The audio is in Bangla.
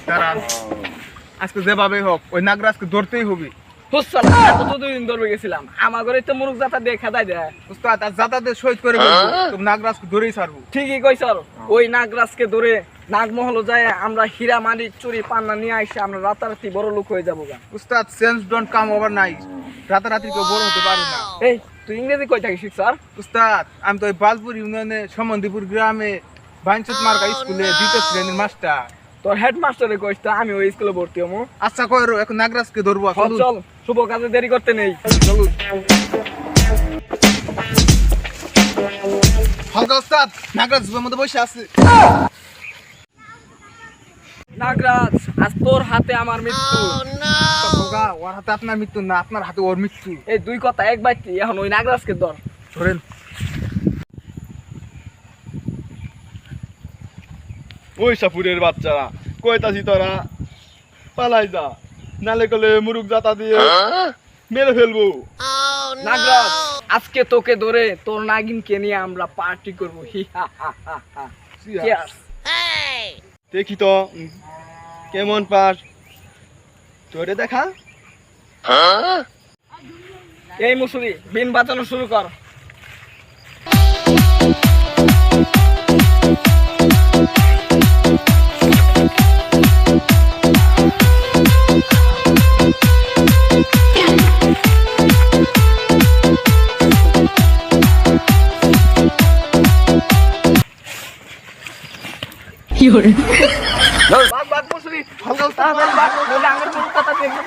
দাঁড়ান, আজকে যেভাবে হোক ওই নাগরাজকে ধরতেই হবে। দুদিন ধরে গেছিলাম আমার ঘরে তো মুরুখ জাতা দিয়ে খেদাই দেয়। উস্তাদ আর যাতায়াতের শহীদ করে বলবো, তুমি নাগরাজকে ধরেই ছাড়বো। ঠিকই কই স্যার, ওই নাগরাজকে ধরে নাগমহল যায় আমরা হীরা মানিক চুরি পান্না নিয়ে আসে আমরা রাতারাতি বড় লোক হয়ে যাবো। উস্তাদ change don't come overnight, রাতারাতি কেউ বড় হতে পারে না। এই তুই ইংরেজি কই থাকিস স্যার? উস্তাদ আমি তো ওই বালপুর ইউনিয়নে সমন্দিপুর গ্রামে বাইনচুত মার্কা স্কুলে দ্বিতীয় শ্রেণীর মাস্টার। তোর হেডমাস্টারে কইস তো আমি ওই স্কুলে ভর্তি হবো। আচ্ছা কইরো, এখন নাগরাজকে ধরবো। চল শুভ কাজে দেরি করতে নেই। চলুন। হালকা উস্তাদ, নাগরাজ জুবের মধ্যে বসে আছে। নাগরাজ আজ তোর হাতে আমার মৃত্যু। খোকা, ওর হাতে আপনার মৃত্যু না, আপনার হাতে ওর মৃত্যু। এই দুই কথা এক বাইতে, এখন ওই নাগরাজকে ধর। ধরেন। ওই সাপুরের বাচ্চারা কইতাছি তোরা পালাই যা, নালে কলে মুরুখ জাতা দিয়ে মেরে ফেলবো। নাগরাজ আজকে তোকে ধরে তোর নাগিনকে নিয়ে আমরা পার্টি করবো। হি হা হা হা হা। Cheers. দেখি তো কেমন পাস, তোরে দেখা। এই মুসুরি বিন বাজানো শুরু কর। বাগ বাগ মুসুরি হালকা উস্তাদ, বাগ বাগ বলে আমার কথা দেখতে